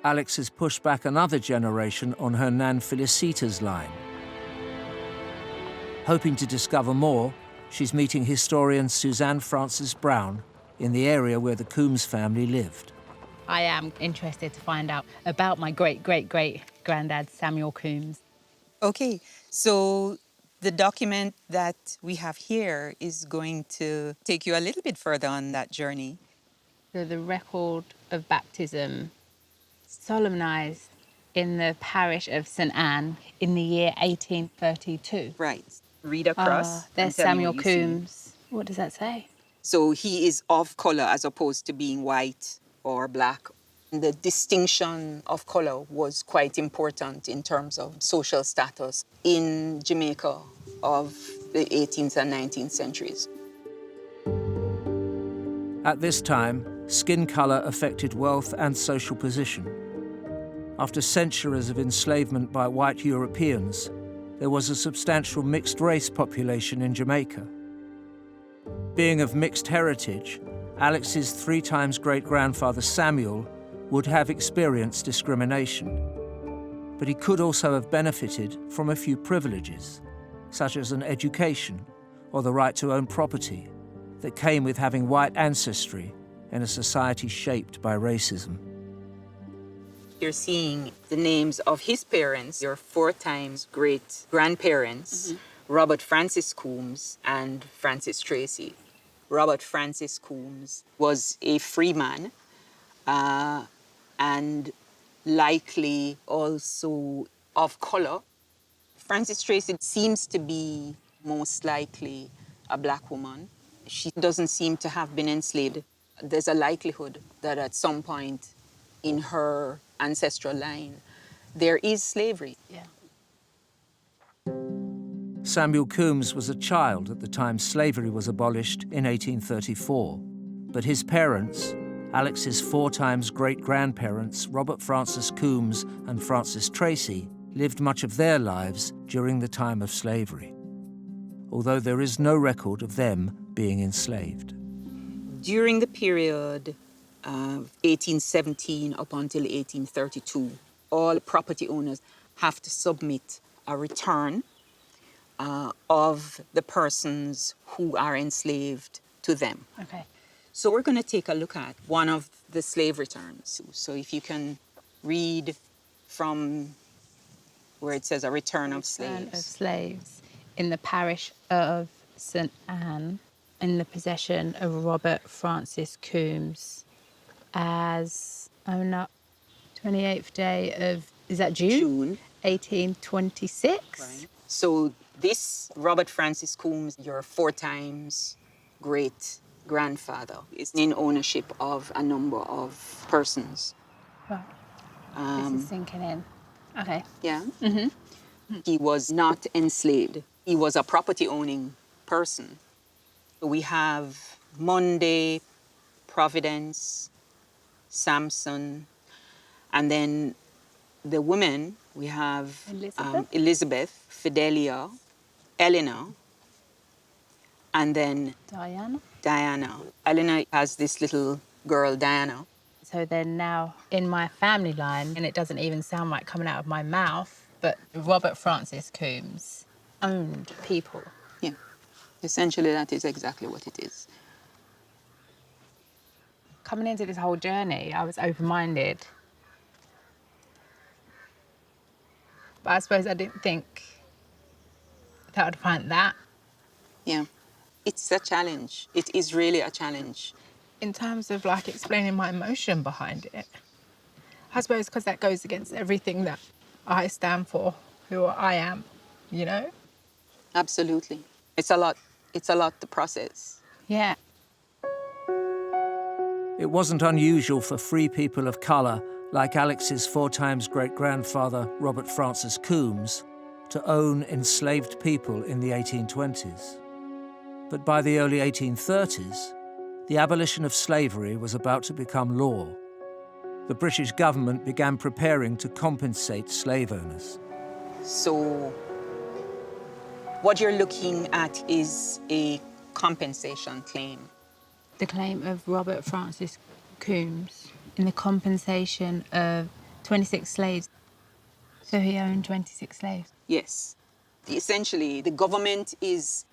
Alex has pushed back another generation on her nan Philicita's line. Hoping to discover more, she's meeting historian Suzanne Francis Brown in the area where the Coombs family lived. I am interested to find out about my great-great-great-granddad, Samuel Coombs. Okay, so the document that we have here is going to take you a little bit further on that journey. So the record of baptism solemnised in the parish of St Anne in the year 1832. Right. Read across. There's and tell me Samuel what you see. Coombs. What does that say? So he is of colour as opposed to being white or black. The distinction of colour was quite important in terms of social status in Jamaica of the 18th and 19th centuries. At this time, skin colour affected wealth and social position. After centuries of enslavement by white Europeans, there was a substantial mixed-race population in Jamaica. Being of mixed heritage, Alex's 3 times great-grandfather Samuel would have experienced discrimination. But he could also have benefited from a few privileges, such as an education or the right to own property, that came with having white ancestry in a society shaped by racism. You're seeing the names of his parents, your 4 times great-grandparents, Robert Francis Coombs and Francis Tracy. Robert Francis Coombs was a free man and likely also of colour. Francis Tracy seems to be most likely a black woman. She doesn't seem to have been enslaved. There's a likelihood that at some point in her ancestral line, there is slavery. Yeah. Samuel Coombs was a child at the time slavery was abolished in 1834, but his parents, Alex's 4 times great-grandparents, Robert Francis Coombs and Francis Tracy, lived much of their lives during the time of slavery, although there is no record of them being enslaved. During the period of 1817 up until 1832, all property owners have to submit a return of the persons who are enslaved to them. Okay. So we're going to take a look at one of the slave returns. So if you can read from where it says a return of slaves. Return of slaves in the parish of St Anne in the possession of Robert Francis Coombs as owner 28th day of, is that June? 1826. Right. So this Robert Francis Coombs, your 4 times great-grandfather, is in ownership of a number of persons. Right. This is sinking in. Okay. Yeah. He was not enslaved. He was a property-owning person. We have Monday, Providence, Samson, and then the women, we have Elizabeth, Fidelia, Eleanor, and then Diana. Eleanor has this little girl, Diana. So then now in my family line, and it doesn't even sound like coming out of my mouth, but Robert Francis Coombs owned people. Yeah, essentially that is exactly what it is. Coming into this whole journey, I was open-minded. But I suppose I didn't think that I'd find that. Yeah, it's a challenge. It is really a challenge. In terms of like explaining my emotion behind it, I suppose because that goes against everything that I stand for, who I am, you know? Absolutely. It's a lot to process. Yeah. It wasn't unusual for free people of colour, like Alex's 4 times great-grandfather, Robert Francis Coombs, to own enslaved people in the 1820s. But by the early 1830s, the abolition of slavery was about to become law. The British government began preparing to compensate slave owners. So what you're looking at is a compensation claim. The claim of Robert Francis Coombs in the compensation of 26 slaves. So he owned 26 slaves. Yes. Essentially, the government is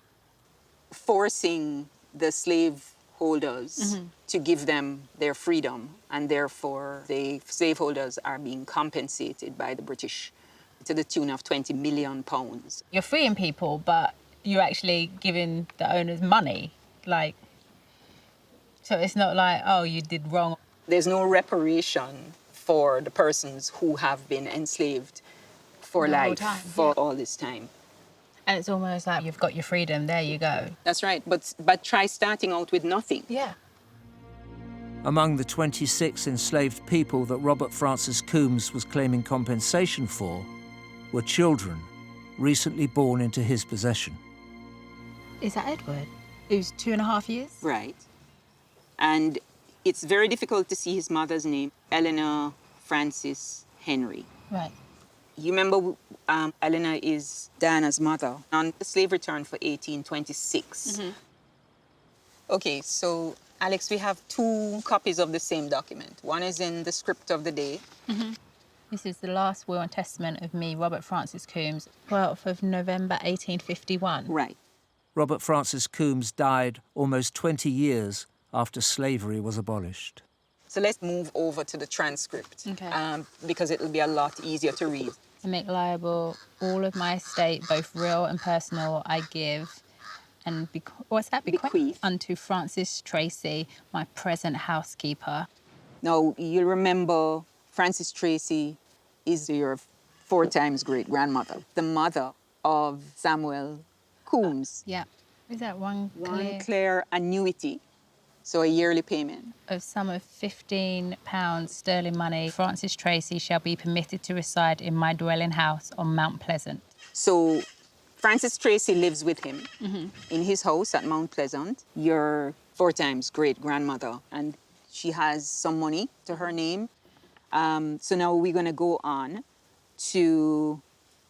forcing the slave holders to give them their freedom, and therefore the slaveholders are being compensated by the British to the tune of £20 million. You're freeing people, but you're actually giving the owners money. Like, so it's not like, oh, you did wrong. There's no reparation for the persons who have been enslaved for The whole life, time, for yeah. all this time. And it's almost like you've got your freedom, there you go. That's right, but try starting out with nothing. Yeah. Among the 26 enslaved people that Robert Francis Coombs was claiming compensation for were children recently born into his possession. Is that Edward? Who's 2.5 years? Right. And it's very difficult to see his mother's name, Eleanor Francis Henry. Right. You remember Eleanor is Diana's mother on the slave return for 1826. Okay, so Alex, we have 2 copies of the same document. One is in the script of the day. This is the last will and testament of me, Robert Francis Coombs, 12th of November 1851. Right. Robert Francis Coombs died almost 20 years after slavery was abolished. So let's move over to the transcript, Okay. because it'll be a lot easier to read. I make liable all of my estate, both real and personal, I give, and what's that? Bequeath. Unto Francis Tracy, my present housekeeper. Now, you remember Francis Tracy is your 4 times great-grandmother, the mother of Samuel Coombs. Yeah. Is that one One clear annuity, so a yearly payment. of sum of £15 sterling money, Francis Tracy shall be permitted to reside in my dwelling house on Mount Pleasant. So Francis Tracy lives with him in his house at Mount Pleasant, your 4 times great-grandmother, and she has some money to her name. So now we're going to go on to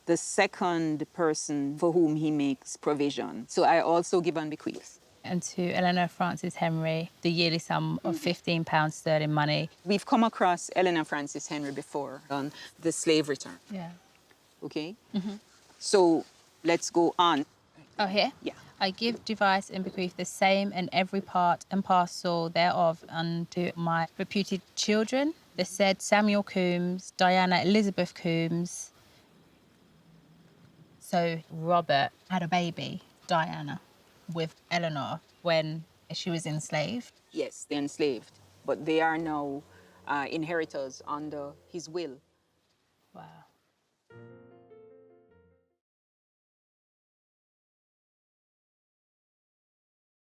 the second person for whom he makes provision. So I also give and bequeath. And to Eleanor Francis Henry, the yearly sum of £15 sterling money. We've come across Eleanor Francis Henry before on the slave return, Yeah. okay? So let's go on. Oh, here? Yeah. I give, devise, and bequeath the same and every part and parcel thereof unto my reputed children, the said Samuel Coombs, Diana Elizabeth Coombs. So Robert had a baby, Diana, with Eleanor when she was enslaved. Yes, they're enslaved, but they are now inheritors under his will. Wow.